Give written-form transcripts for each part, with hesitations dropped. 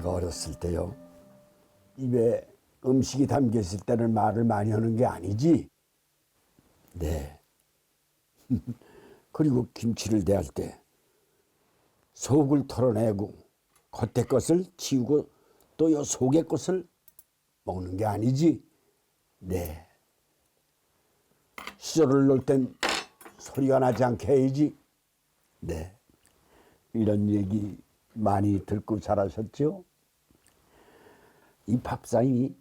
내가 어렸을 때요. 입에 음식이 담겨 있을 때는 말을 많이 하는 게 아니지. 네. 그리고 김치를 대할 때 속을 털어내고 겉에 것을 치우고 또 요 속의 것을 먹는 게 아니지. 네. 시절을 놓을 땐 소리가 나지 않게 해야지. 네. 이런 얘기 많이 듣고 자라셨죠? 이 밥상이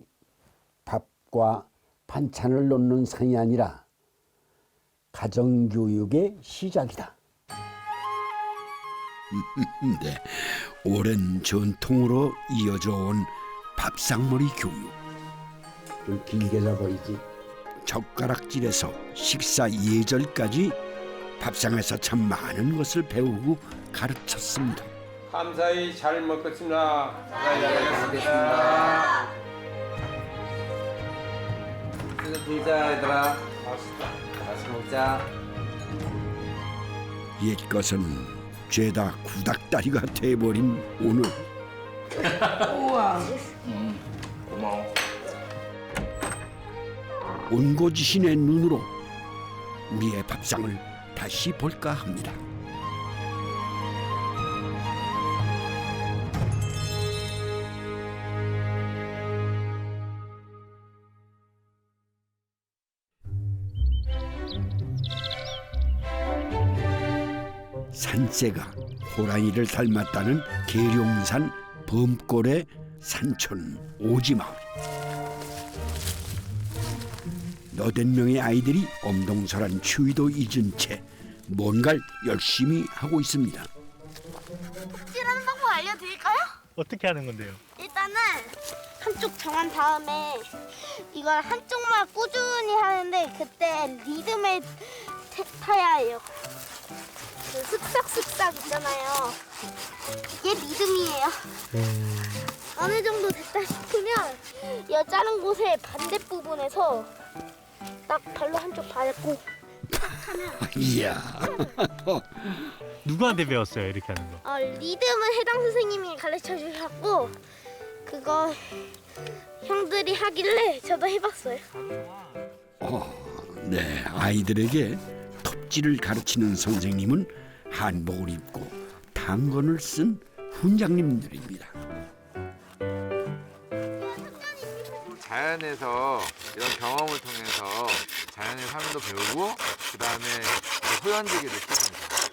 밥과 반찬을 놓는 상이 아니라 가정교육의 시작이다. 네, 오랜 전통으로 이어져 온 밥상머리 교육. 좀 길게 잡아야지. 젓가락질에서 식사 예절까지 밥상에서 참 많은 것을 배우고 가르쳤습니다. 감사히 잘 먹겠습니다. 감사히 잘 먹겠습니다. 진짜 얘들아. 맛있게 먹자. 옛것은 죄다 구닥다리가 돼버린 오늘. 우와. 고마워. 온고지신의 눈으로 우리의 밥상을 다시 볼까 합니다. 산새가 호랑이를 닮았다는 계룡산 범골의 산촌 오지마을. 너댓 명의 아이들이 엄동설한 추위도 잊은 채 뭔가를 열심히 하고 있습니다. 찌라는 방법 알려드릴까요? 어떻게 하는 건데요? 일단은 한쪽 정한 다음에 이걸 한쪽만 꾸준히 하는데 그때 리듬에 타야 해요. 그 슥싹슥싹 있잖아요. 이게 리듬이에요. 어느 정도 됐다 싶으면 이 자른 곳의 반대 부분에서 딱 발로 한쪽 밟고 이야. 누구한테 배웠어요 이렇게 하는 거? 리듬은 해당 선생님이 가르쳐 주셨고 그거 형들이 하길래 저도 해봤어요. 네, 아이들에게 톱질을 가르치는 선생님은 한복을 입고 당건을 쓴 훈장님들입니다. 자연에서 이런 경험을 통해서 자연의 삶도 배우고 그다음에 호연지기를 시킵니다.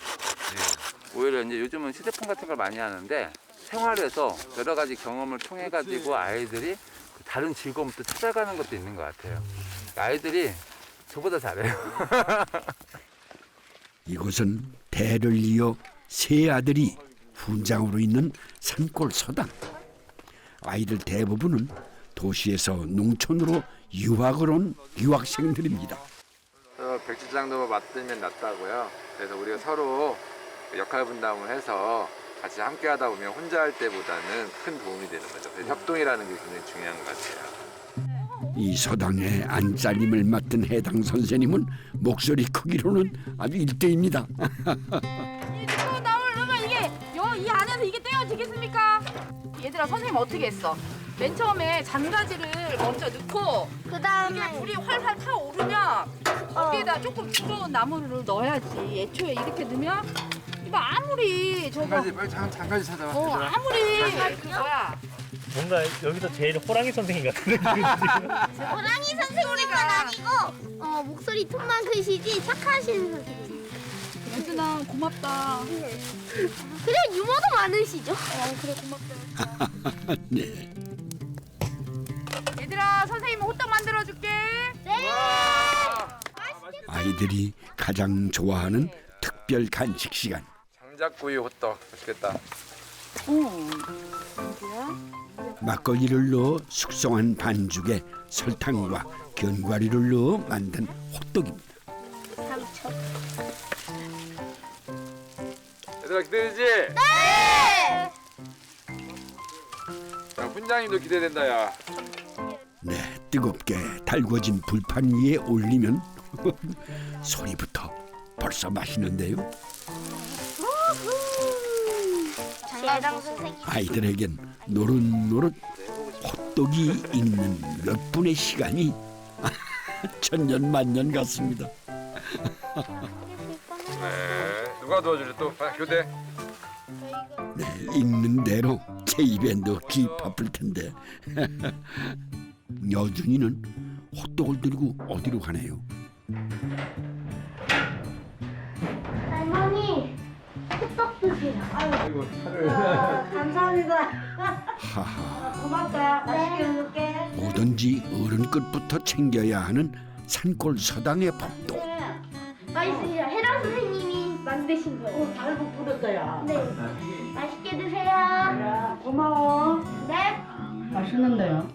네. 오히려 이제 요즘은 휴대폰 같은 걸 많이 하는데 생활에서 여러 가지 경험을 통해 가지고 아이들이 다른 즐거움을 또 찾아가는 것도 있는 것 같아요. 아이들이 저보다 잘해요. 이곳은 대를 이어 세 아들이 훈장으로 있는 산골 서당. 아이들 대부분은 도시에서 농촌으로 유학을 온 유학생들입니다. 백지장도 맞들면 낫다고요. 그래서 우리가 서로 역할 분담을 해서 같이 함께 하다 보면 혼자 할 때보다는 큰 도움이 되는 거죠. 그래서 협동이라는 게 굉장히 중요한 것 같아요. 이 서당의 안짜림을 맡은 해당 선생님은 목소리 크기로는 아주 일대입니다. 이 친구 나올 넣으면 이게 이 안에서 이게 떼어지겠습니까? 얘들아 선생님 어떻게 했어? 맨 처음에 잔가지를 먼저 넣고 그 다음에 이게 불이 활활 타오르면 거기에다 조금 두꺼운 나무를 넣어야지. 애초에 이렇게 넣으면 이거 아무리 저거 장가지 찾아와. 아무리 그 뭐야 뭔가 여기서 제일 호랑이 선생님 같은데 지금. 호랑이 선생님은 아니고 목소리 톤만 크시지 착하신 선생님. 얘들아 고맙다. 그냥 유머도 많으시죠? 그래 고맙다. 네. 얘들아 선생님 호떡 만들어줄게. 네. 아이들이 가장 좋아하는 특별 간식 시간. 장작구이 호떡 맛있겠다. 막걸리를 넣어 숙성한 반죽에 설탕과 견과류를 넣어 만든 호떡입니다. 얘들아 기대되지? 네. 야, 훈장님도 기대된다 야. 네, 뜨겁게 달궈진 불판 위에 올리면 소리부터 벌써 맛있는데요. 해당 선생님. 아이들에겐 노릇노릇 호떡이 익는 몇 분의 시간이 천년만년 같습니다. 네. 누가 도와줄래 또? 교대. 네, 익는 대로 제 입에 넣기 바쁠 텐데 여준이는 호떡을 들고 어디로 가네요? 할머니, 호떡 드세요. 감사합니다. 하하, 고맙다. 맛있게 먹을게. 뭐든지 어른 끝부터 챙겨야 하는 산골 서당의 법도. 맛있으시죠? 혜라 선생님이 만드신 거예요. 잘 부풀었어요. 네. 맛있게 드세요. 야, 고마워. 네. 맛있는데요.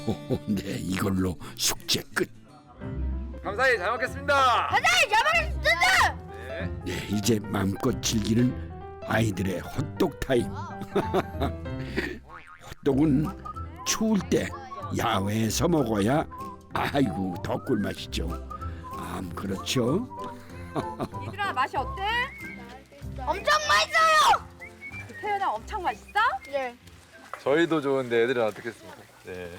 호호, 네, 이걸로 숙제 끝. 감사히 잘 먹겠습니다. 네, 이제 마음껏 즐기는 아이들의 호떡 타임. 호떡은 추울 때 야외에서 먹어야 아이고 더 꿀맛이죠. 그렇죠. 얘들아 맛이 어때? 엄청 맛있어요. 태연아 엄청 맛있어? 네. 저희도 좋은데 애들은 어떻겠습니까? 네.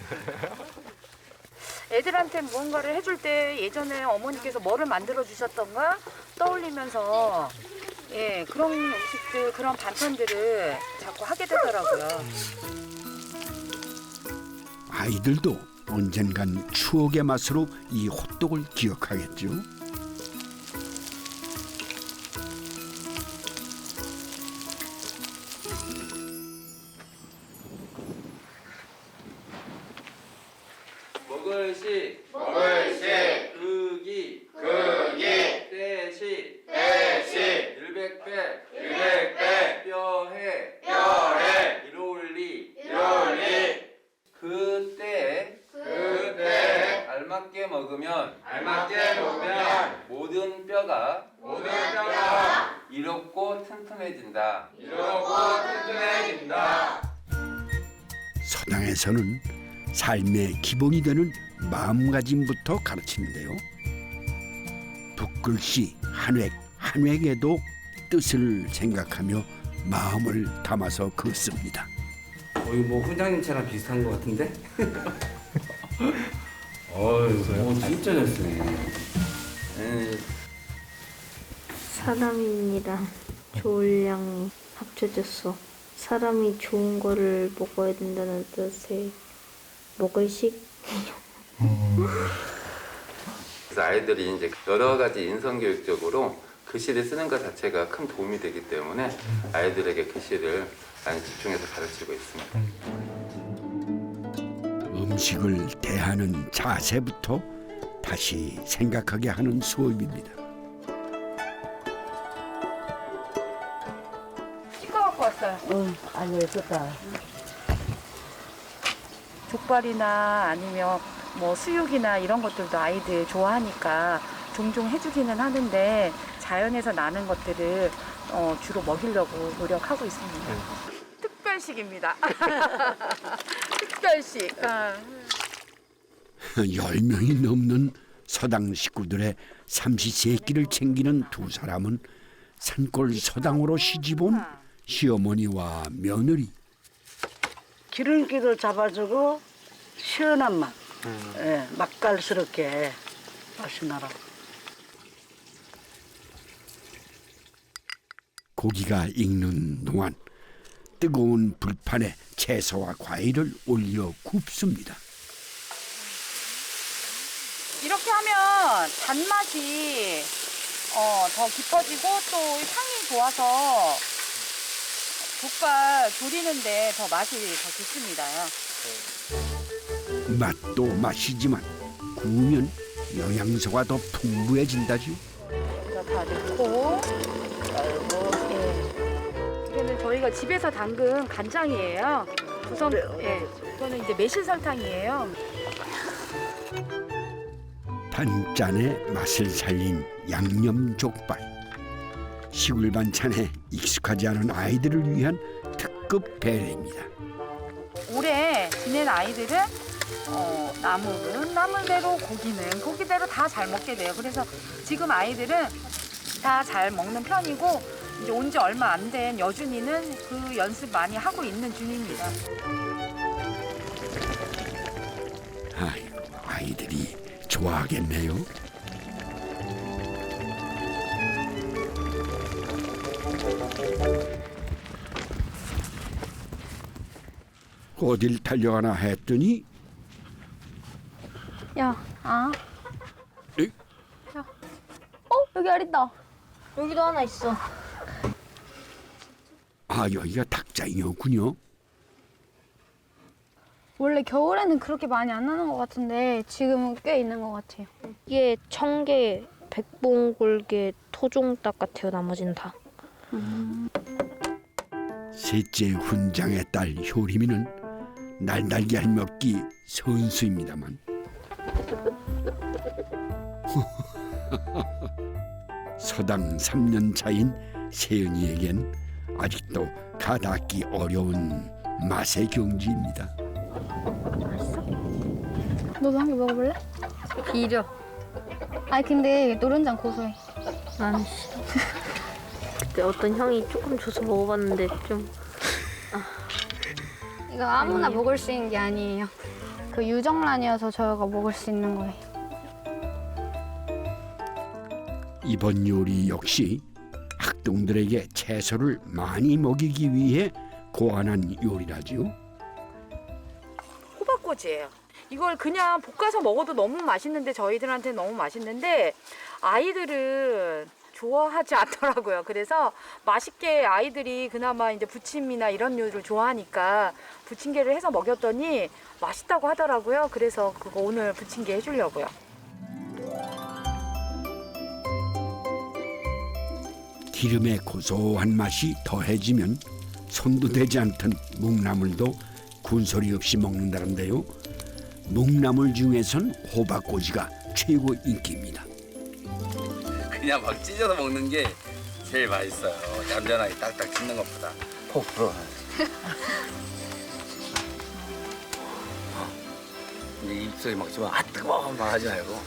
애들한테 무언가를 해줄 때 예전에 어머니께서 뭐를 만들어 주셨던가 떠올리면서 예 그런 음식들 그런 반찬들을 자꾸 하게 되더라고요. 아이들도 언젠간 추억의 맛으로 이 호떡을 기억하겠죠. 먹을시 먹을시 극이 극이 떼시 대시 일백배 일백배 뼈해 뼈해 이로울리 이로울리 그때 알맞게 먹으면 모든 뼈가 모든 뼈가 이롭고 튼튼해진다. 이롭고 튼튼해진다. 서당에서는 삶의 기본이 되는 마음가짐부터 가르치는데요. 붓글씨 한 획 한 획에도 뜻을 생각하며 마음을 담아서 긋습니다. 이거 뭐 훈장님처럼 비슷한 것 같은데? 어휴, 진짜 잘 쓰네. 사람이랑 좋을 양이 합쳐졌어. 사람이 좋은 거를 먹어야 된다는 뜻의 먹을식. 그래서 아이들이 이제 여러 가지 인성교육적으로 글씨를 쓰는 것 자체가 큰 도움이 되기 때문에 아이들에게 글씨를 많이 집중해서 가르치고 있습니다. 음식을 대하는 자세부터 다시 생각하게 하는 수업입니다. 치과 갖고 왔어요. 아니, 있었다. 족발이나 아니면 뭐 수육이나 이런 것들도 아이들 좋아하니까 종종 해주기는 하는데 자연에서 나는 것들을 주로 먹이려고 노력하고 있습니다. 특별식입니다. 특별식. 10명이 넘는 서당 식구들의 삼시세끼를 챙기는 두 사람은 산골 서당으로 시집온 시어머니와 며느리. 기름기도 잡아주고 시원한 맛. 예, 맛깔스럽게 맛있나라. 고기가 익는 동안 뜨거운 불판에 채소와 과일을 올려 굽습니다. 이렇게 하면 단맛이 더 깊어지고 또 향이 좋아서 족발 조리는데 더 맛이 더 좋습니다요. 맛도 맛이지만 구우면 영양소가 더 풍부해진다죠. 이거 다 넣고 이거는 저희가 집에서 담근 간장이에요. 우선 이거는 이제 매실 설탕이에요. 단짠의 맛을 살린 양념 족발. 시골 반찬에 익숙하지 않은 아이들을 위한 특급 배례입니다. 오래 지낸 아이들은 나물은 나물대로 고기는 고기대로 다 잘 먹게 돼요. 그래서 지금 아이들은 다 잘 먹는 편이고 이제 온 지 얼마 안 된 여준이는 그 연습 많이 하고 있는 중입니다. 아이고, 아이들이 좋아하겠네요. 어딜 달려가나 했더니 야, 아. 에이? 야. 여기 알 있다. 여기도 하나 있어. 아, 여기가 닭장이었군요. 원래 겨울에는 그렇게 많이 안 나는 것 같은데 지금은 꽤 있는 것 같아요. 이게 청개, 백봉골개, 토종닭 같아요. 나머지는 다. 셋째 훈장의 딸 효림이는 날달걀 먹기 선수입니다만 서당 3년 차인 세연이에겐 아직도 가닿기 어려운 맛의 경지입니다. 너도 한 개 먹어볼래? 비려. 아니 근데 노른자는 고소해. 난 싫어. 그때 어떤 형이 조금 줘서 먹어봤는데 좀. 이거 아무나 먹을 수 있는 게 아니에요. 그 유정란이어서 저희가 먹을 수 있는 거예요. 이번 요리 역시 학동들에게 채소를 많이 먹이기 위해 고안한 요리라지요. 호박꼬지예요. 이걸 그냥 볶아서 먹어도 너무 맛있는데 저희들한테 너무 맛있는데 아이들은 좋아하지 않더라고요. 그래서 맛있게 아이들이 그나마 이제 부침이나 이런 류를 좋아하니까 부침개를 해서 먹였더니 맛있다고 하더라고요. 그래서 그거 오늘 부침개 해주려고요. 기름의 고소한 맛이 더해지면 손도 대지 않던 묵나물도 군소리 없이 먹는다는데요. 묵나물 중에선 호박꼬지가 최고 인기입니다. 그냥 막 찢어서 먹는 게 제일 맛있어요. 얌전하게 딱딱 찢는 것보다. 푹 불어. 근데 입속에 막 집어 뜨거워 막 하지 말고.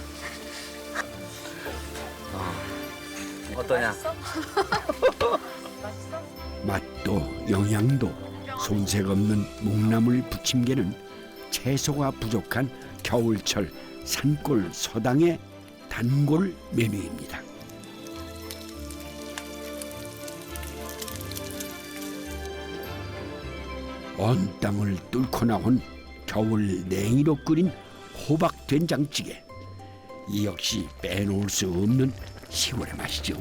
어떠냐? 맛도 영양도 손색 없는 묵나물 부침개는 채소가 부족한 겨울철 산골 서당의 단골 메뉴입니다. 언 땅을 뚫고 나온 겨울 냉이로 끓인 호박 된장찌개. 이 역시 빼놓을 수 없는 시골의 맛이죠.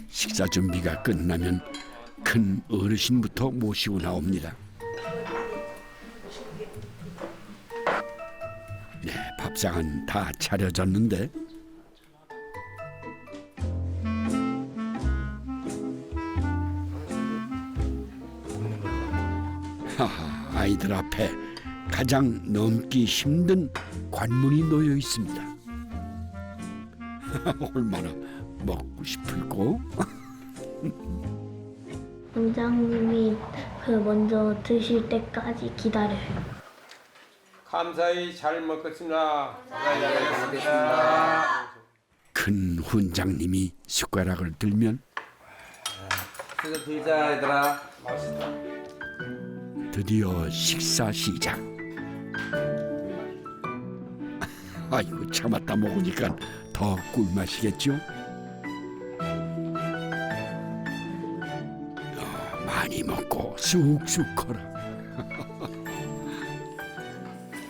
식사 준비가 끝나면 큰 어르신부터 모시고 나옵니다. 네, 밥상은 다 차려졌는데 하하, 아이들 앞에 가장 넘기 힘든 관문이 놓여 있습니다. 얼마나 먹고 싶을꼬? 원장님이 먼저 드실 때까지 기다려요. 감사히 잘 먹겠습니다. 감사히 잘 먹겠습니다. 큰 훈장님이 숟가락을 들면 그래서 들자 얘들아. 드디어 식사 시작. 아이고 참았다 먹으니까 더 꿀맛이겠죠? 많이 먹고 쑥쑥 커라.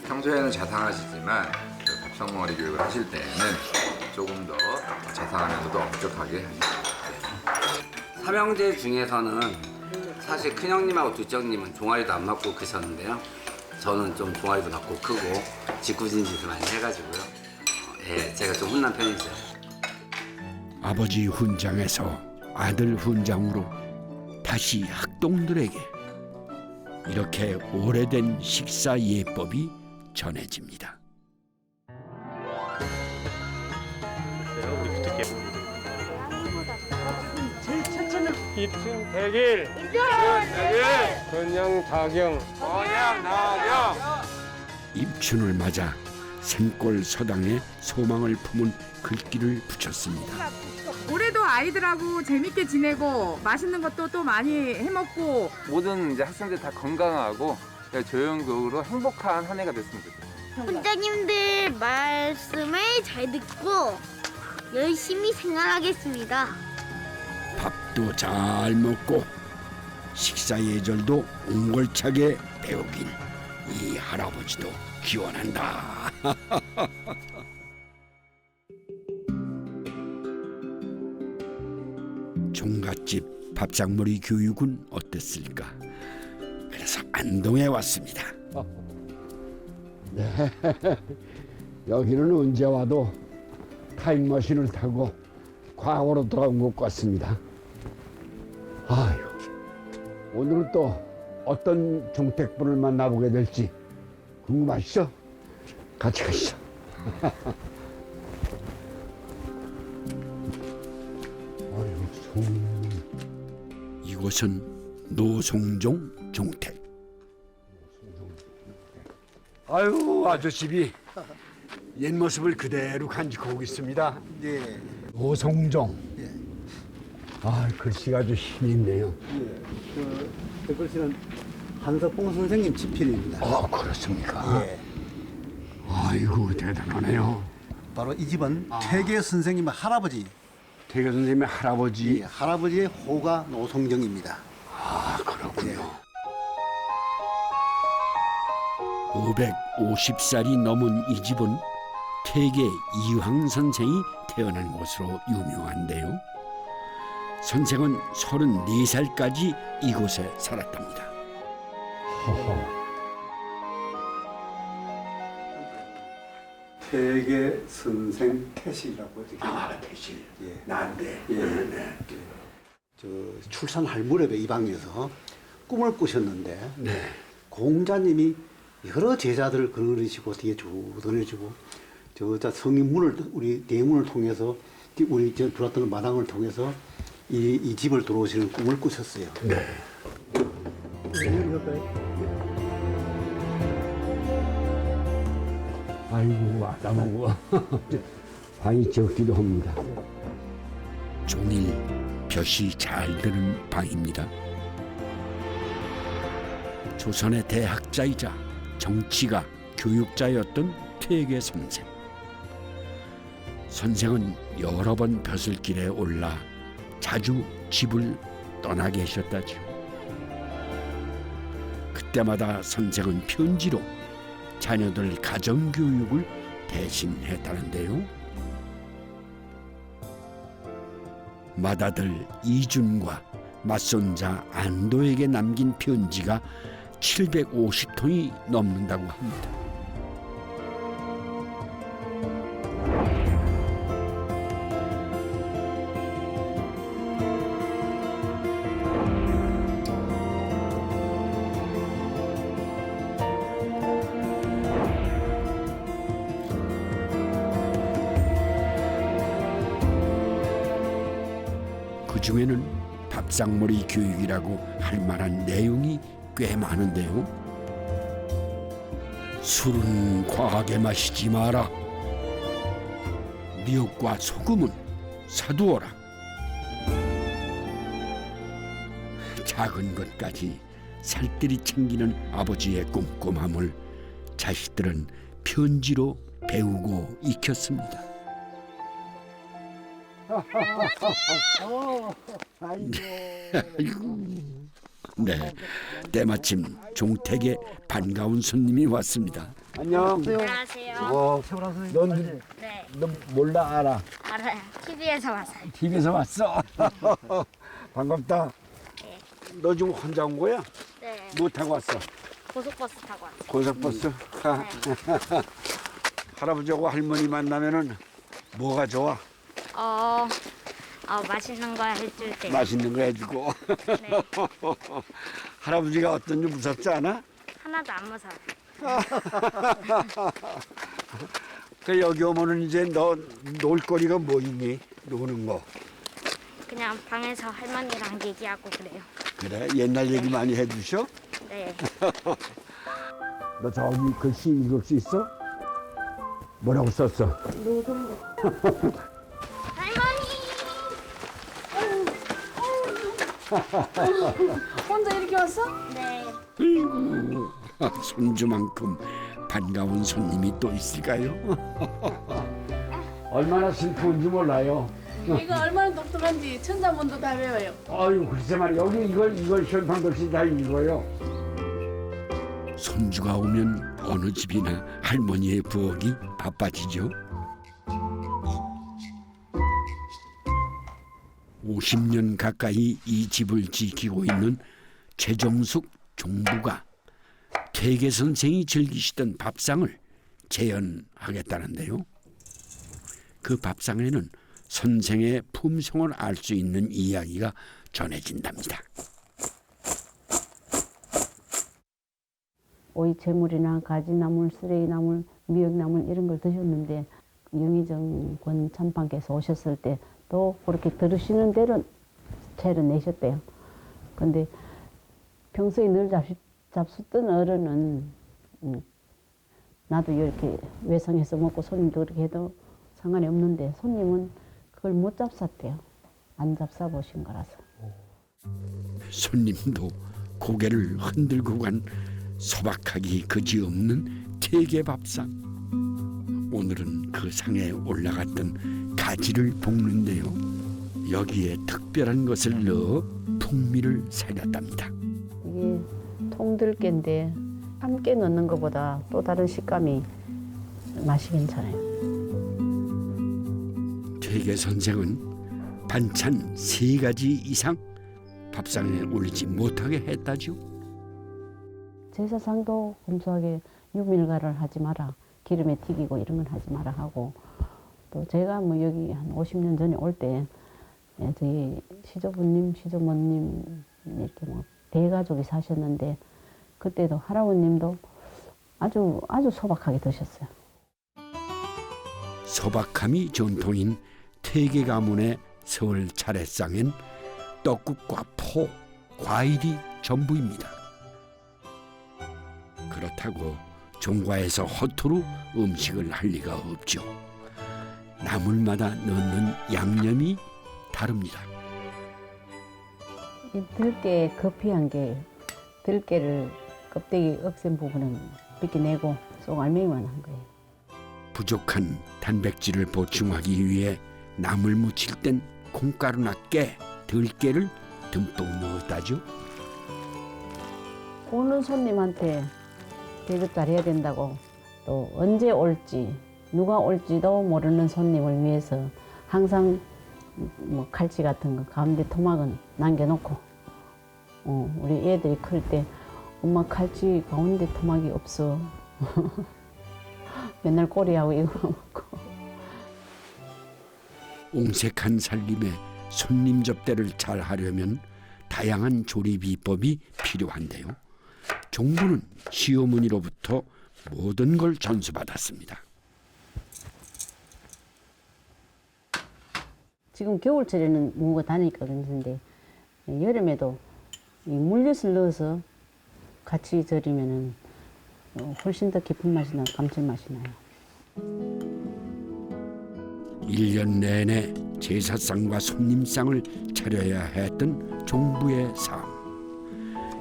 평소에는 자상하시지만 그 밥상머리 교육을 하실 때는 조금 더 자상하면서도 엄격하게 삼형제 중에서는 사실 큰형님하고 둘째형님은 종아리도 안 맞고 크셨는데요. 저는 좀 종아리도 맞고 크고 짓궂은 짓을 많이 해가지고요. 예, 제가 좀 훈남 편이죠. 아버지 훈장에서 아들 훈장으로 다시 학동들에게 이렇게 오래된 식사 예법이 전해집니다. 우리 부탁해. 제일 첫째는 입춘대길 건양다경 입춘을 맞아 산골 서당에 소망을 품은 글귀를 붙였습니다. 올해도 아이들하고 재밌게 지내고 맛있는 것도 또 많이 해먹고 모든 이제 학생들 다 건강하고 조용교으로 행복한 한 해가 됐으면 좋겠어요. 훈장님들 말씀을 잘 듣고 열심히 생활하겠습니다. 밥도 잘 먹고 식사 예절도 옹골차게 배우길 이 할아버지도 기원한다. 종갓집 밥상머리 교육은 어땠을까? 그래서 안동에 왔습니다. 네, 여기는 언제 와도 타임머신을 타고 과거로 돌아온 것 같습니다. 아유, 오늘은 또 어떤 종택분을 만나보게 될지 궁금하시죠? 같이 가시죠. 이곳은 노송종 종택. 아유, 아저씨비 옛 모습을 그대로 간직하고 있습니다. 네. 노송종. 아, 글씨가 아주 힘이 있네요. 그 글씨는 한석봉 선생님 집필입니다. 아, 그렇습니까? 예. 아이고, 대단하네요. 바로 이 집은 퇴계 선생님의 할아버지. 퇴계 선생님의 할아버지. 예, 할아버지의 호가 노송정입니다. 아, 그렇군요. 550살이 넘은 이 집은 퇴계 이황 선생이 태어난 곳으로 유명한데요. 선생은 34살까지 이곳에 살았답니다. 퇴계 선생 태실이라고 이렇게. 아, 태실. 예. 난데. 예. 네. 저 출산할 무렵에 이 방에서 꿈을 꾸셨는데 네. 공자님이 여러 제자들을 그리시고 뒤에 쭉 보내주고 저 성인문을 우리 대문을 통해서 우리 저 들어왔던 마당을 통해서 이 집을 들어오시는 꿈을 꾸셨어요. 네. 아이고, 아담하고 방이 적기도 합니다. 종일 볕이 잘 드는 방입니다. 조선의 대학자이자 정치가 교육자였던 퇴계 선생. 선생은 여러 번 벼슬길에 올라 자주 집을 떠나 계셨다죠. 그때마다 선생은 편지로 자녀들 가정교육을 대신했다는데요. 맏아들 이준과 맞손자 안도에게 남긴 편지가 750통이 넘는다고 합니다. 그 중에는 밥상머리 교육이라고 할 만한 내용이 꽤 많은데요. 술은 과하게 마시지 마라. 미역과 소금은 사두어라. 작은 것까지 살뜰히 챙기는 아버지의 꼼꼼함을 자식들은 편지로 배우고 익혔습니다. 네, 때마침 종택에 반가운 손님이 왔습니다. 안녕. 안녕하세요. 넌 네, 몰라 알아? 알아요. TV에서 왔어요. TV에서 왔어. 반갑다. 네. 너 지금 혼자 온 거야? 네, 뭐 타고 왔어? 고속버스 타고 왔어요. 고속버스. 할아버지하고 할머니 만나면은 뭐가 좋아? 맛있는 거 해줄 때. 맛있는 거 해주고. 네, 할아버지가 어떤지 무섭지 않아? 하나도 안 무서워. 그 여기 오면은 이제 너 놀거리가 뭐 있니? 노는 거. 그냥 방에서 할머니랑 얘기하고 그래요. 그래 옛날 얘기 많이 해주셔? 네. 너 저기 글씨 읽을 수 있어? 뭐라고 썼어? 혼자 이렇게 왔어? 네. 손주만큼 반가운 손님이 또 있을까요? 얼마나 슬픈지 몰라요. 이거 얼마나 독특한지 천자문도 다 외워요. 아유 글쎄 말이야 여기 이걸 현판 글씨 다 읽어요. 손주가 오면 어느 집이나 할머니의 부엌이 바빠지죠. 50년 가까이 이 집을 지키고 있는 최정숙 종부가 퇴계 선생이 즐기시던 밥상을 재현하겠다는데요. 그 밥상에는 선생의 품성을 알 수 있는 이야기가 전해진답니다. 오이 재물이나 가지나물, 쓰레기나물, 미역나물 이런 걸 드셨는데 영의정 권 참판께서 오셨을 때 또 그렇게 들으시는 대로 차려내셨대요. 근데 평소에 늘 잡수던 어른은 나도 이렇게 외상해서 먹고 손님도 그렇게 해도 상관이 없는데 손님은 그걸 못 잡쌌대요. 안 잡숴 보신 거라서. 손님도 고개를 흔들고 간 소박하기 그지없는 퇴계밥상. 오늘은 그 상에 올라갔던 가지를 볶는데요. 여기에 특별한 것을 넣어 풍미를 살렸답니다. 이게 통들깨인데 함께 넣는 것보다 또 다른 식감이 맛이 괜찮아요. 퇴계 선생은 반찬 3가지 이상 밥상에 올리지 못하게 했다죠. 제사상도 검소하게 유밀가를 하지 마라. 기름에 튀기고 이런 건 하지 마라 하고 또 제가 뭐 여기 한 50년 전에 올 때 저희 시조부님, 시조모님 이렇게 뭐 대가족이 사셨는데 그때도 할아버님도 아주 소박하게 드셨어요. 소박함이 전통인 퇴계 가문의 설 차례상엔 떡국과 포, 과일이 전부입니다. 그렇다고 종과에서 허투루 음식을 할 리가 없죠. 나물마다 넣는 양념이 다릅니다. 이 들깨 거피한 게 들깨를 껍데기 억센 부분은 벗겨내고 속 알맹이만 한 거예요. 부족한 단백질을 보충하기 위해 나물 무칠 땐 콩가루나 깨, 들깨를 듬뿍 넣었다죠. 오는 손님한테 대접 잘해야 된다고 또 언제 올지 누가 올지도 모르는 손님을 위해서 항상 뭐 칼치 같은 거 가운데 토막은 남겨놓고 우리 애들이 클 때 엄마 칼치 가운데 토막이 없어. 맨날 꼬리하고 이거 먹고. 옹색한 살림에 손님 접대를 잘 하려면 다양한 조리 비법이 필요한데요. 종부는 시어머니로부터 모든 걸 전수받았습니다. 지금 겨울철에는 무가 다니까 괜찮은데 여름에도 이 물엿을 넣어서 같이 절이면은 훨씬 더 깊은 맛이 나고 감칠맛이 나요. 1년 내내 제사상과 손님상을 차려야 했던 종부의 삶.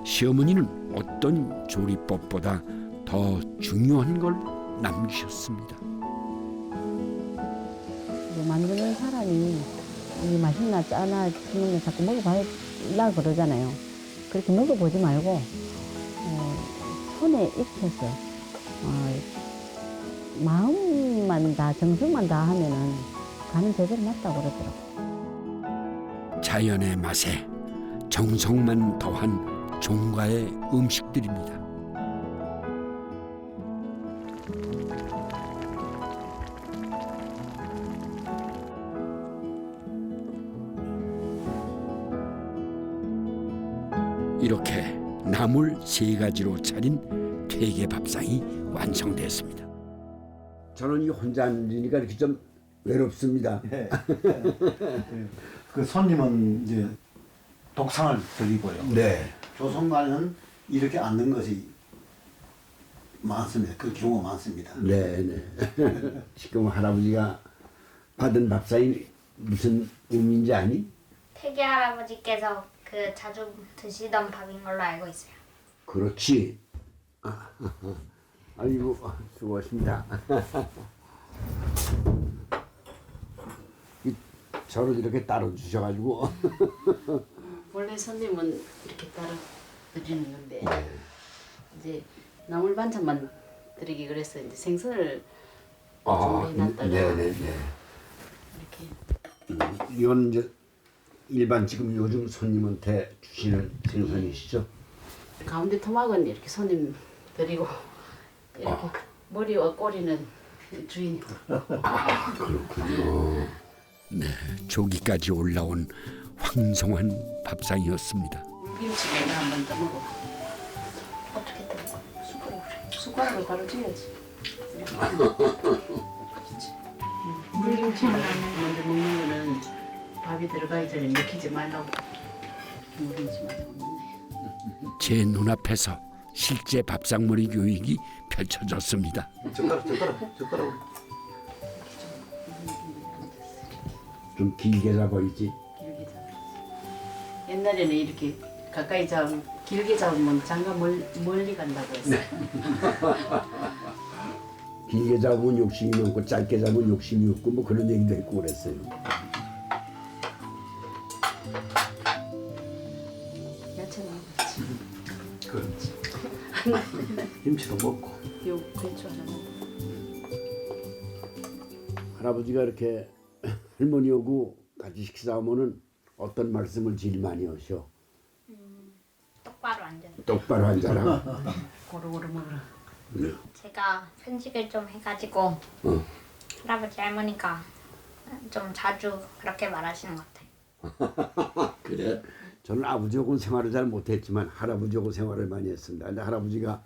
시어머니는 어떤 조리법보다 더 중요한 걸 남기셨습니다. 만드는 사람이 이 맛있나 짜나 그런 거 자꾸 먹어봐야 그러잖아요. 그렇게 먹어보지 말고 손에 익혀서 마음만 다 정성만 다 하면은 간은 제대로 맞다고 그러더라고요. 자연의 맛에 정성만 더한 종가의 음식들입니다. 이렇게 나물 3가지로 차린 퇴계 밥상이 완성됐습니다. 저는 이 혼자 앉으니까 이렇게 좀 외롭습니다. 예. 그 손님은 이제 독상을 드리고요. 네. 조선말은 이렇게 앉는 것이 많습니다. 그 경우가 많습니다. 네, 네. 지금 할아버지가 받은 밥상이 무슨 의미인지 아니? 태계 할아버지께서 그 자주 드시던 밥인 걸로 알고 있어요. 그렇지. 아이고, 수고하십니다. 저를 이렇게 따로 주셔가지고. 원래 손님은 이렇게 따로 드리는 건데 네. 이제 나물 반찬만 드리기 그래서 이제 생선을 준비해놨다가 네네네. 이렇게 이건 이제 일반 지금 요즘 손님한테 주시는 생선이시죠? 가운데 토막은 이렇게 손님 드리고 이렇게 머리와 꼬리는 주인이. 그렇군요. 네, 조기까지 올라온 황송한 밥상이었습니다. 물김치를 한번 떠먹어. 어떻게 떠먹어? 숟가락을 바로 쥐어야지. 물김치를 먼저 먹는 거는 밥이 들어가기 전에 먹히지 말라고. 물김치만 먹네. 제 눈앞에서 실제 밥상머리 교육이 펼쳐졌습니다. 젓가락. 좀 길게 잡아야지. 길게 잡았지. 옛날에는 이렇게 가까이 길게 잡으면 장가 멀리 간다고 했어요. 길게 잡으면 욕심이 많고 짧게 잡으면 욕심이 없고 뭐 그런 얘기도 했고 그랬어요. 야채 먹었지. 그렇지. 김치도 먹고. 요 배추 하나 먹고. 할아버지가 이렇게 할머니하고 같이 식사하면은 어떤 말씀을 제일 많이 하셔? 똑바로 앉아. 똑바로 앉아라. 고루고루 먹어라. 네. 제가 편식을 좀 해가지고 할아버지 할머니가 좀 자주 그렇게 말하시는 것 같아요. 그래. 저는 아버지하고는 생활을 잘 못했지만 할아버지하고 생활을 많이 했습니다. 근데 할아버지가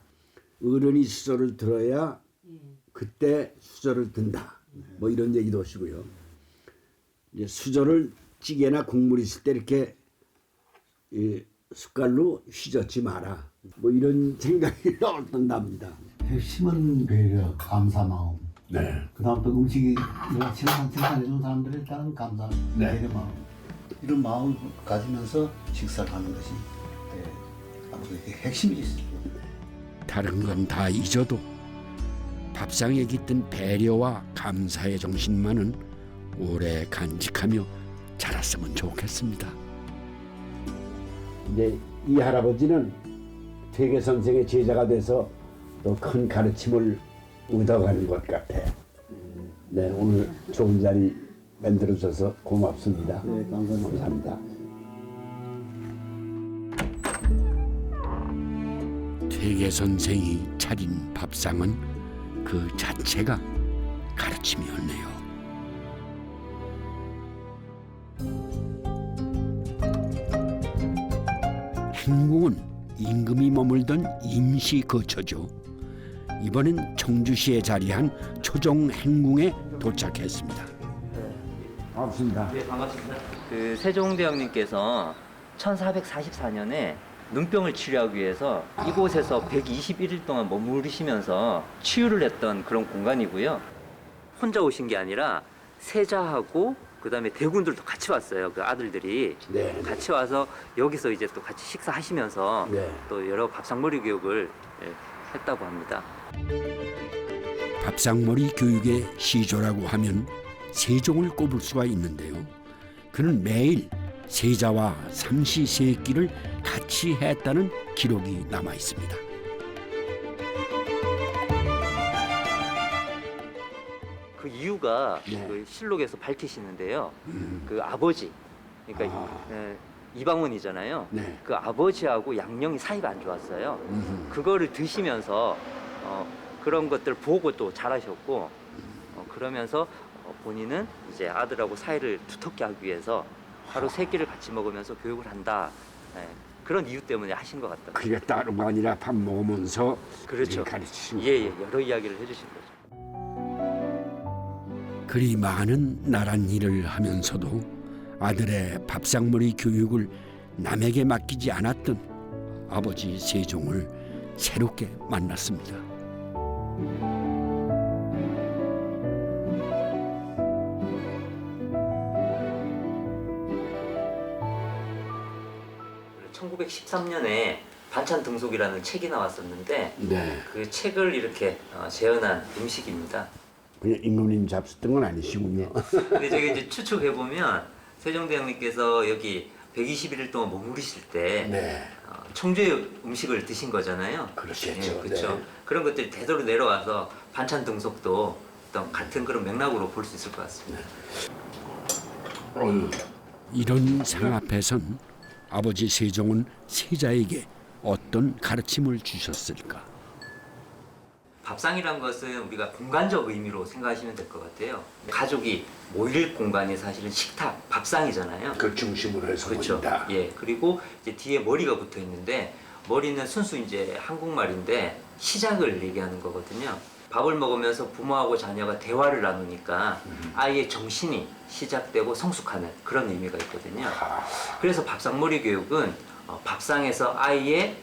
어른이 수저를 들어야 그때 수저를 든다. 뭐 이런 얘기도 하시고요. 이제 수저를 찌개나 국물 있을 때 이렇게 숟갈로 휘젓지 마라. 뭐 이런 생각이 나옵니다. 심은 배려, 감사 마음. 네. 그다음 또 음식이 내가 생산해 준 사람들에 따른 감사, 배려 마음. 이런 마음을 가지면서 식사를 하는 것이 아무래도 핵심이 있어요. 다른 건 다 잊어도 밥상에 깃든 배려와 감사의 정신만은 오래 간직하며 자랐으면 좋겠습니다. 이제 이 할아버지는 퇴계 선생의 제자가 돼서 또 큰 가르침을 얻어가는 것 같아. 네, 오늘 좋은 자리 만들어줘서 고맙습니다. 네, 감사합니다. 퇴계 선생이 차린 밥상은 그 자체가 가르침이었네요. 행궁은 임금이 머물던 임시 거처죠. 이번엔 청주시에 자리한 초종 행궁에 도착했습니다. 반갑습니다. 네, 반갑습니다. 그 세종대왕님께서 1444년에 눈병을 치료하기 위해서 이곳에서 121일 동안 머무르시면서 치유를 했던 그런 공간이고요. 혼자 오신 게 아니라 세자하고 그다음에 대군들도 같이 왔어요. 그 아들들이 네. 같이 와서 여기서 이제 또 같이 식사하시면서 네. 또 여러 밥상머리 교육을 했다고 합니다. 밥상머리 교육의 시조라고 하면 세종을 꼽을 수가 있는데요. 그는 매일 세자와 삼시세끼를 같이 했다는 기록이 남아 있습니다. 그 이유가 네. 그 실록에서 밝히시는데요. 그 아버지, 그러니까 이방원이잖아요. 네. 그 아버지하고 양령이 사이가 안 좋았어요. 그거를 드시면서 그런 것들 보고 또 잘하셨고 그러면서 본인은 이제 아들하고 사이를 두텁게 하기 위해서 하루 3끼를 같이 먹으면서 교육을 한다. 그런 이유 때문에 하신 것 같다. 그게 따로가 아니라 밥 먹으면서 그렇죠. 가르치신 예, 여러 이야기를 해주신 거죠. 그리 많은 나란 일을 하면서도 아들의 밥상머리 교육을 남에게 맡기지 않았던 아버지 세종을 새롭게 만났습니다. 그 1913년에 반찬 등속이라는 책이 나왔었는데 네. 그 책을 이렇게 재현한 음식입니다. 그냥 임금님 잡수던 건 아니시군요. 근데 저기 이제 추측해 보면 세종대왕님께서 여기 121일 동안 머무르실 때 네. 청주의 음식을 드신 거잖아요. 그러시겠죠. 그렇죠. 네. 그런 것들이 대대로 내려와서 반찬 등속도 어떤 같은 그런 맥락으로 볼 수 있을 것 같습니다. 이런 상 앞에선 아버지 세종은 세자에게 어떤 가르침을 주셨을까? 밥상이란 것은 우리가 공간적 의미로 생각하시면 될 것 같아요. 가족이 모일 공간이 사실은 식탁, 밥상이잖아요. 그 중심으로 해서 그렇죠. 모인다. 예, 그리고 이제 뒤에 머리가 붙어 있는데 머리는 순수 이제 한국말인데 시작을 얘기하는 거거든요. 밥을 먹으면서 부모하고 자녀가 대화를 나누니까 아이의 정신이 시작되고 성숙하는 그런 의미가 있거든요. 그래서 밥상머리 교육은 밥상에서 아이의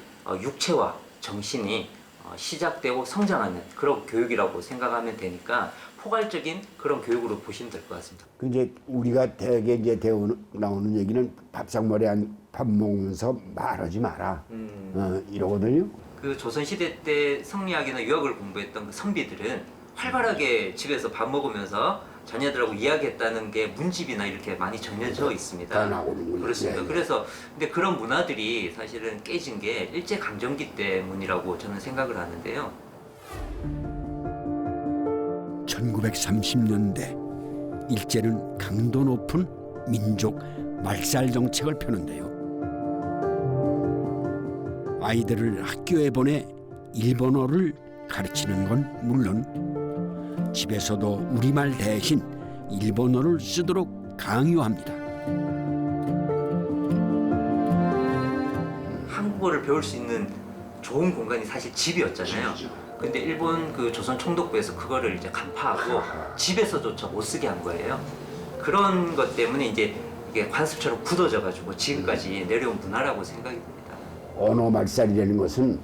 육체와 정신이 시작되고 성장하는 그런 교육이라고 생각하면 되니까 포괄적인 그런 교육으로 보시면 될 것 같습니다. 이제 우리가 대개 이제 나오는 얘기는 밥상머리 밥 먹으면서 말하지 마라. 이러거든요. 그 조선시대 때 성리학이나 유학을 공부했던 그 선비들은 활발하게 집에서 밥 먹으면서 자녀들하고 이야기했다는 게 문집이나 이렇게 많이 전해져 있습니다. 다 나오는군요. 그렇습니다. 네. 그래서 근데 그런 문화들이 사실은 깨진 게 일제 강점기 때문이라고 저는 생각을 하는데요. 1930년대 일제는 강도 높은 민족 말살 정책을 펴는데요. 아이들을 학교에 보내 일본어를 가르치는 건 물론 집에서도 우리말 대신 일본어를 쓰도록 강요합니다. 한국어를 배울 수 있는 좋은 공간이 사실 집이었잖아요. 근데 일본 그 조선 총독부에서 그거를 이제 간파하고 집에서조차 못 쓰게 한 거예요. 그런 것 때문에 이제 이게 관습처럼 굳어져 가지고 지금까지 내려온 문화라고 생각이 듭니다. 언어 말살이라는 것은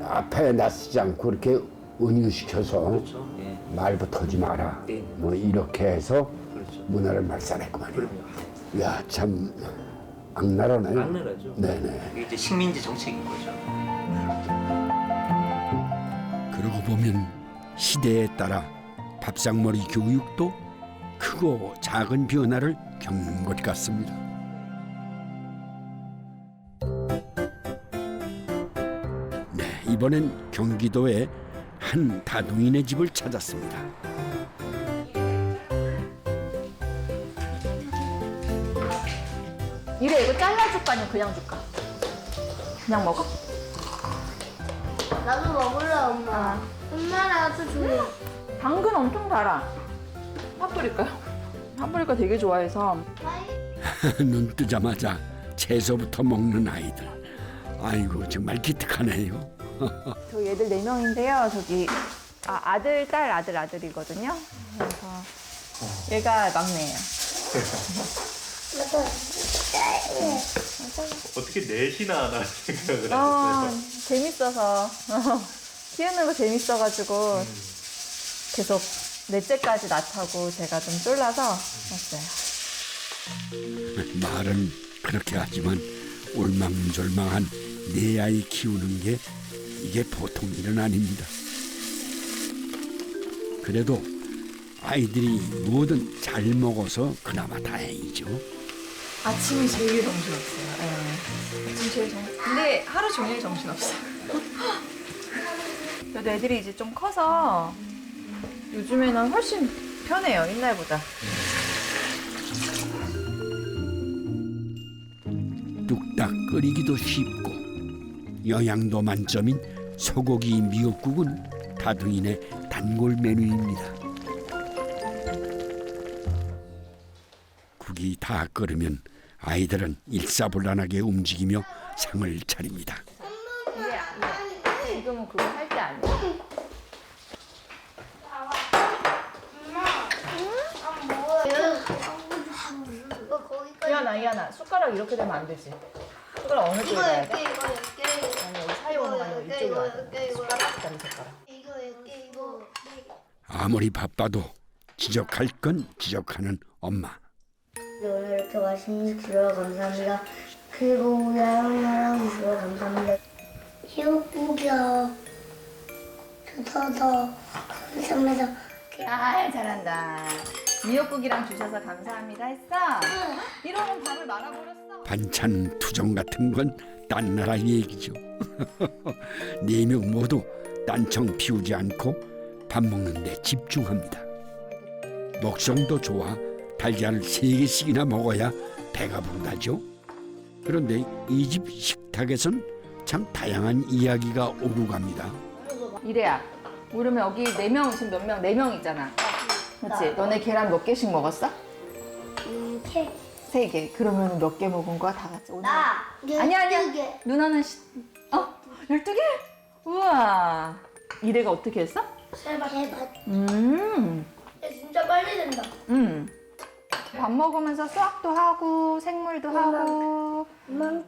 앞에 나서지 않고 이렇게 은유시켜서 그렇죠. 예. 말부터 하지 마라. 네. 뭐 이렇게 해서 그렇죠. 문화를 말살했구만요. 그럼요. 야, 참 악랄하네요. 악랄하죠. 네네. 이게 이제 식민지 정책인 거죠. 그러고 보면 시대에 따라 밥상머리 교육도 크고 작은 변화를 겪는 것 같습니다. 네, 이번엔 경기도의 한 다둥이네 집을 찾았습니다. 이래 이거 잘라줄까 아니면 그냥 줄까? 그냥 먹어? 나도 먹을래 엄마. 엄마랑 같이 줘. 당근 엄청 달아. 파프리카요? 파프리카 되게 좋아해서. 눈 뜨자마자 채소부터 먹는 아이들. 아이고 정말 기특하네요. 저 얘들 4명인데요. 저기 아들, 딸, 아들이거든요. 그래서 얘가 막내예요. 어떻게 넷이나 하나 생각을 아, 하셨어요? 재밌어서 키우는 거 재밌어가지고 계속 넷째까지 낳다고 제가 좀 쫄라서 왔어요. 말은 그렇게 하지만 올망졸망한 네 아이 키우는 게 이게 보통 일은 아닙니다. 그래도 아이들이 뭐든 잘 먹어서 그나마 다행이죠. 아침이 제일 정신없어요. 네. 아침 제일 근데 하루 종일 정신없어요. 그래도 애들이 이제 좀 커서 요즘에는 훨씬 편해요. 옛날보다. 뚝딱 끓이기도 쉽고 영양도 만점인 소고기 미역국은 다둥이네 단골 메뉴입니다. 국이 다 끓으면 아이들은 일사불란하게 움직이며 상을 차립니다. 지금은 그거 할 때 아니에요. 이하나 숟가락 이렇게 되면 안 되지. 숟가락 어느 쪽에 놔야 돼? 아니 여기 사이 오는 거 아니고 이쪽에 와야 돼. 숟가락 그다음에 젓가락. 아무리 바빠도 지적할 건 지적하는 엄마. 오늘 이렇게 맛있는 식 주셔서 감사합니다. 그리고 야영야영 주셔서 감사합니다. 미역국이요. 주셔서 감사합니다. 아 잘한다. 미역국이랑 주셔서 감사합니다 했어? 이러면 밥을 말아버렸어. 반찬 투정 같은 건 딴 나라 얘기죠. 네 명 모두 딴청 피우지 않고 밥 먹는 데 집중합니다. 먹성도 좋아 달걀을 3개씩이나 먹어야 배가 부르다죠. 그런데 이 집 식탁에선 참 다양한 이야기가 오고 갑니다. 이래야 그러면 여기 4명 지금 몇 명? 4명 있잖아. 그렇지? 너네 계란 몇 개씩 먹었어? 3개. 그러면 몇 개 먹은 거야 다 같이? 오늘? 나 아니야. 12개. 누나는 12개? 우와. 이래가 어떻게 했어? 대박. 진짜 빨리 된다. 밥 먹으면서 수학도 하고 생물도 하고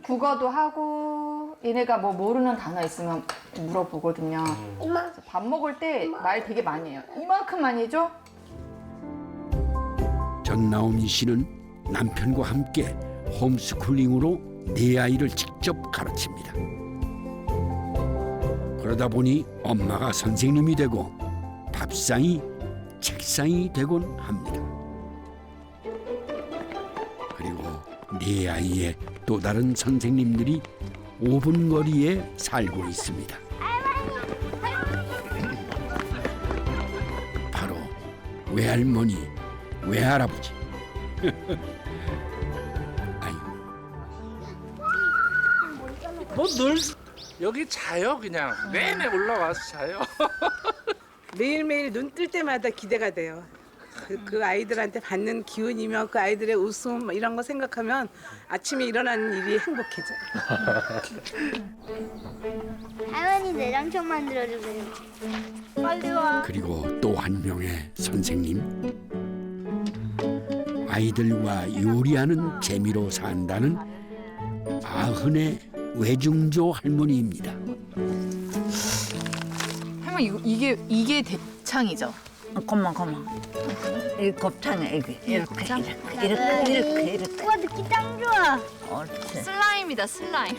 국어도 하고 얘네가 뭐 모르는 단어 있으면 물어보거든요. 밥 먹을 때 말 되게 많이 해요. 이만큼 많이 해줘? 전나오미 씨는 남편과 함께 홈스쿨링으로 4아이를 직접 가르칩니다. 그러다 보니 엄마가 선생님이 되고 밥상이 책상이 되곤 합니다. 그리고 4아이의 또 다른 선생님들이 5분 거리에 살고 있습니다. 바로 외할머니, 외할아버지. 뭐 늘 여기 자요 그냥 내내 올라와서 자요. 매일매일 눈 뜰 때마다 기대가 돼요. 그 아이들한테 받는 기운이며 그 아이들의 웃음 이런 거 생각하면 아침에 일어나는 일이 행복해져요. 할머니 내장청 만들어주세요. 빨리 와. 그리고 또 한 명의 선생님. 아이들과 요리하는 재미로 산다는 아흔의 외중조 할머니입니다. 할머니 이게 대창이죠? 고만 이 곱창에 이렇게 우와 느낌 짱 좋아. 슬라임이다 슬라임.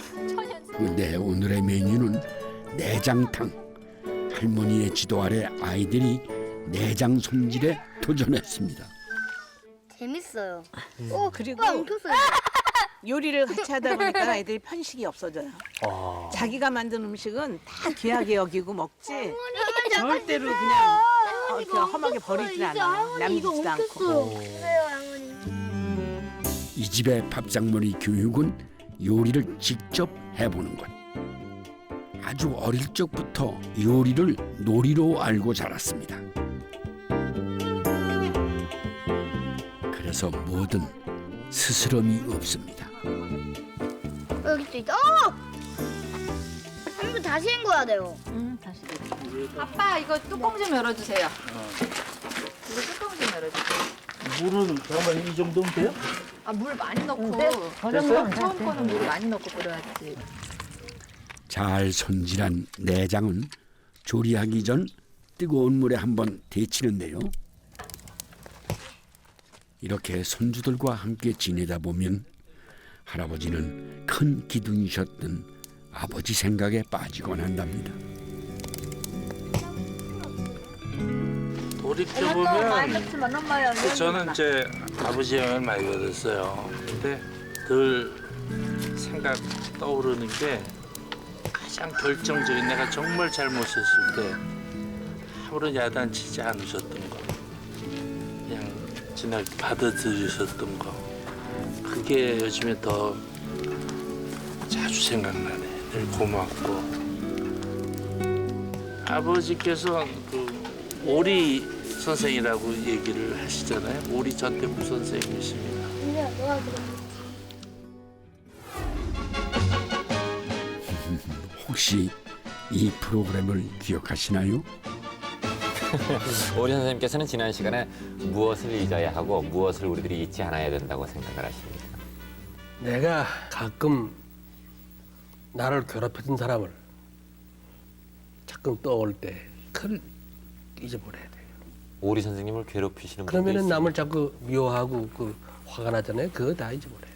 근데 오늘의 메뉴는 내장탕. 할머니의 지도 아래 아이들이 내장 손질에 도전했습니다. 재밌어요. 그리고 엉켰어요. 요리를 같이 하다 보니까 아이들이 편식이 없어져요. 자기가 만든 음식은 다 귀하게 여기고 먹지 절대로 그냥 이렇게 험하게 버리진 않아요. 남기지도 않고. 이 집의 밥상머리 교육은 요리를 직접 해보는 것. 아주 어릴 적부터 요리를 놀이로 알고 자랐습니다. 그래서 뭐든 스스럼이 없습니다. 여기 또 있다. 이거 다시 헹궈야 돼요. 다시. 아빠 이거 뚜껑 좀 열어주세요. 이거 뚜껑 좀 열어주세요. 물은 그러면 이 정도면 돼요? 물 많이 넣고. 됐어요? 처음 거는 물 많이 넣고 끓여야지. 잘 손질한 내장은 조리하기 전 뜨거운 물에 한번 데치는데요. 이렇게 손주들과 함께 지내다 보면 할아버지는 큰 기둥이셨던 아버지 생각에 빠지곤 한답니다. 돌이켜보면 저는 이제 아버지 영향을 많이 받았어요. 근데 늘 생각 떠오르는 게 가장 결정적인 내가 정말 잘못했을 때 아무런 야단치지 않으셨던 거. 그냥 지나게 받아들이셨던 거. 그게 요즘에 더 자주 생각나네. 늘 고맙고. 아버지께서 그 오리 선생이라고 얘기를 하시잖아요. 오리 전태국 선생님이십니다. 혹시 이 프로그램을 기억하시나요? 오리 선생님께서는 지난 시간에 무엇을 잊어야 하고 무엇을 우리들이 잊지 않아야 된다고 생각을 하십니다. 내가 가끔 나를 괴롭혔던 사람을 가끔 떠올 때 그걸 잊어버려야 돼요. 오리 선생님을 괴롭히시는 분도 그러면은 있습니다. 남을 자꾸 미워하고 그 화가 나잖아요. 그거 다 잊어버려야 돼.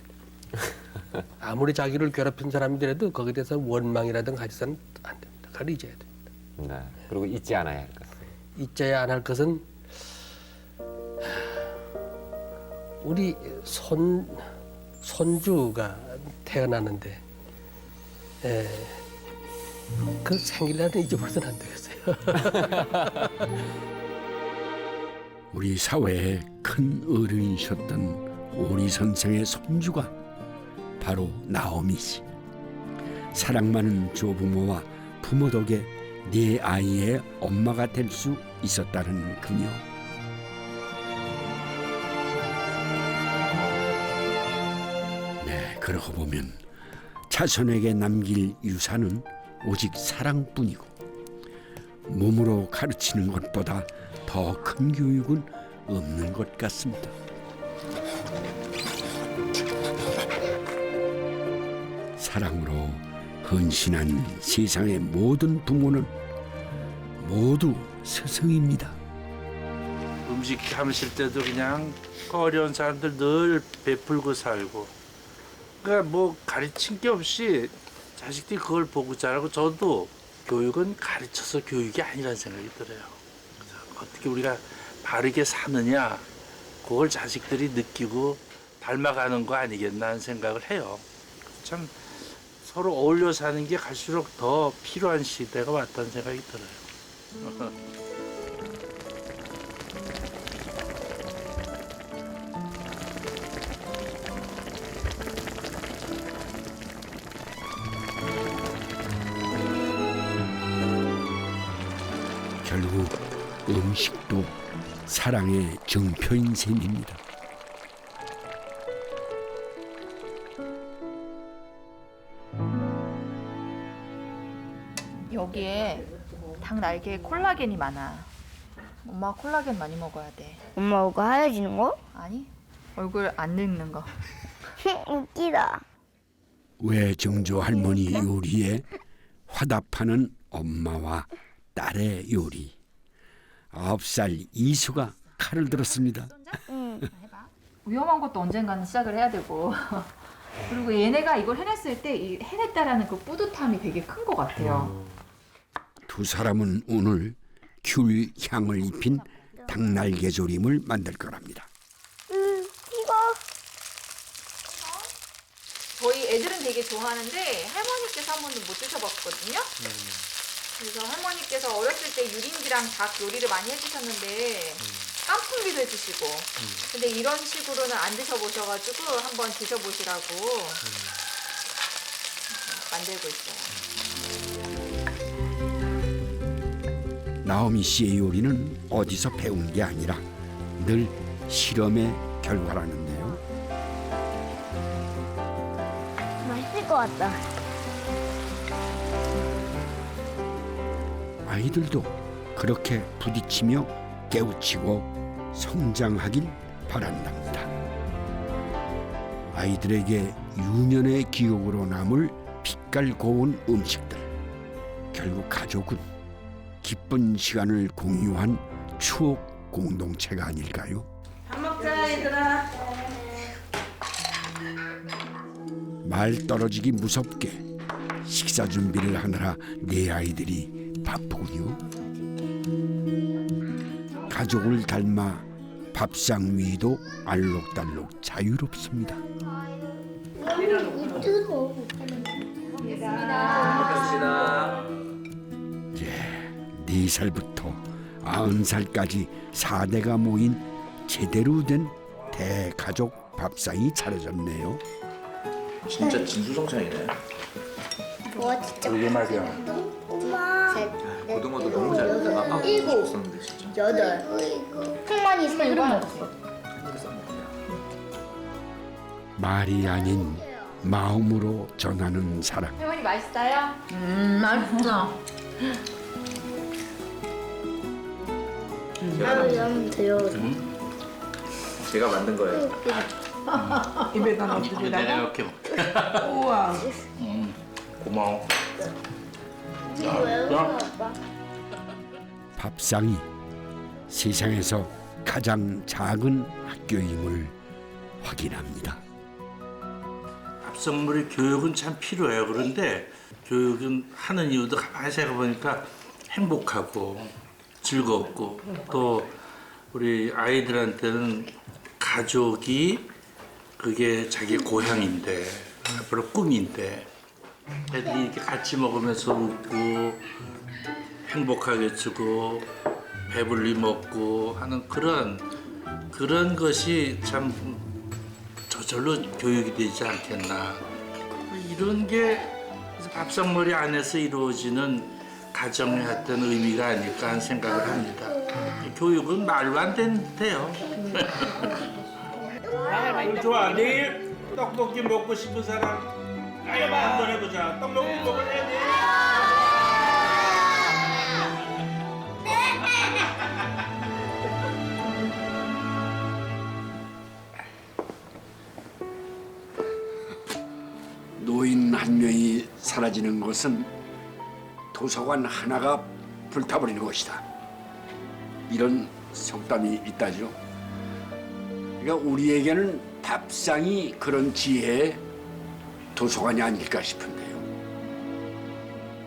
아무리 자기를 괴롭힌 사람이더라도 거기에 대해서 원망이라든가 하지는 안 됩니다. 그걸 잊어야 됩니다. 네. 그리고 잊지 않아야 할 것. 잊어야 안 할 것은 우리 손주가 태어나는데 그 생일날은 잊어버려서는 안 되겠어요. 우리 사회의 큰 어른이셨던 오리 선생의 손주가 바로 나오미 씨. 사랑 많은 조부모와 부모 덕에 네 아이의 엄마가 될 수 있었다는 그녀. 네, 그러고 보면 자손에게 남길 유산은 오직 사랑뿐이고 몸으로 가르치는 것보다 더 큰 교육은 없는 것 같습니다. 사랑으로 헌신한 세상의 모든 부모는 모두 스승입니다. 음식 하실 때도 그냥 어려운 사람들 늘 베풀고 살고, 그러니까 뭐 가르친 게 없이 자식들이 그걸 보고 자라고. 저도 교육은 가르쳐서 교육이 아니라는 생각이 들어요. 그래서 어떻게 우리가 바르게 사느냐, 그걸 자식들이 느끼고 닮아가는 거 아니겠나 하는 생각을 해요. 참 서로 어울려 사는 게 갈수록 더 필요한 시대가 왔다는 생각이 들어요. 결국 음식도 사랑의 정표인 셈입니다. 여기에 닭 날개에 콜라겐이 많아. 엄마 콜라겐 많이 먹어야 돼. 엄마 얼굴 하얘지는 거? 아니, 얼굴 안 늙는 거. 웃기다. 외정조 할머니 요리에 화답하는 엄마와 딸의 요리. 9살 이수가 칼을 들었습니다. 위험한 것도 언젠가는 시작을 해야 되고. 그리고 얘네가 이걸 해냈을 때 이 해냈다라는 그 뿌듯함이 되게 큰 것 같아요. 두 사람은 오늘 귤 향을 입힌 닭날개조림을 만들 거랍니다. 이거 저희 애들은 되게 좋아하는데 할머니께서 한 번도 못 드셔봤거든요. 그래서 할머니께서 어렸을 때 유린기랑 닭 요리를 많이 해주셨는데 깐풍기도 해주시고, 근데 이런 식으로는 안 드셔보셔가지고 한번 드셔보시라고 만들고 있어요. 나오미 씨의 요리는 어디서 배운 게 아니라 늘 실험의 결과라는데요. 맛있을 것 같다. 아이들도 그렇게 부딪히며 깨우치고 성장하길 바란답니다. 아이들에게 유년의 기억으로 남을 빛깔 고운 음식들. 결국 가족은 기쁜 시간을 공유한 추억 공동체가 아닐까요? 밥 먹자 얘들아. 말 떨어지기 무섭게 식사 준비를 하느라 네 아이들이 바쁘군요. 가족을 닮아 밥상 위도 알록달록 자유롭습니다. 예, 4살부터 90살까지 4대가 모인 제대로 된 대가족 밥상이 차려졌네요. 진짜 진수성찬이네. 와 진짜. 그러게 말이야. 엄마. 고등어도 너무 잘 먹었다. 일곱. 없었는데 진짜. 여덟. 풍만이 세 그릇 먹었어. 말이 아닌 마음으로 전하는 사랑. 할머니 맛있어요? 맛있어. 하루 좀 드려. 제가 만든 거예요. 입에다 내가 넣어주려다가. 이렇게 먹게. 우와. 고마워. 밥상이 세상에서 가장 작은 학교임을 확인합니다. 밥상머리 교육은 참 필요해요. 그런데 교육은 하는 이유도 가만히 생각해 보니까 행복하고 즐겁고 또 우리 아이들한테는 가족이 그게 자기 고향인데 앞으로 꿈인데 애들이 이렇게 같이 먹으면서 웃고 행복하게 주고 배불리 먹고 하는 그런 것이 참 저절로 교육이 되지 않겠나. 이런 게 밥상머리 안에서 이루어지는 가정의 어떤 의미가 아닐까 하는 생각을 합니다. 교육은 말로 안 된대요. 좋아, 내일 떡볶이 먹고 싶은 사람 한번 해보자. 떡볶이 먹을래? 노인 한 명이 사라지는 것은 도서관 하나가 불타버리는 것이다. 이런 속담이 있다죠. 그러니까 우리에게는 밥상이 그런 지혜의 도서관이 아닐까 싶은데요.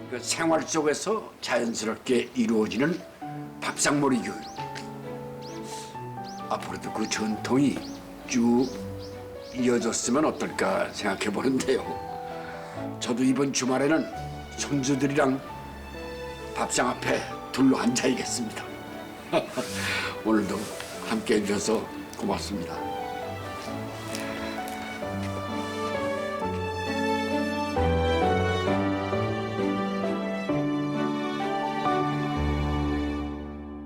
그러니까 생활 속에서 자연스럽게 이루어지는 밥상머리 교육. 앞으로도 그 전통이 쭉 이어졌으면 어떨까 생각해 보는데요. 저도 이번 주말에는 손주들이랑 밥상 앞에 둘러 앉아야겠습니다. 오늘도 함께 해주셔서 고맙습니다.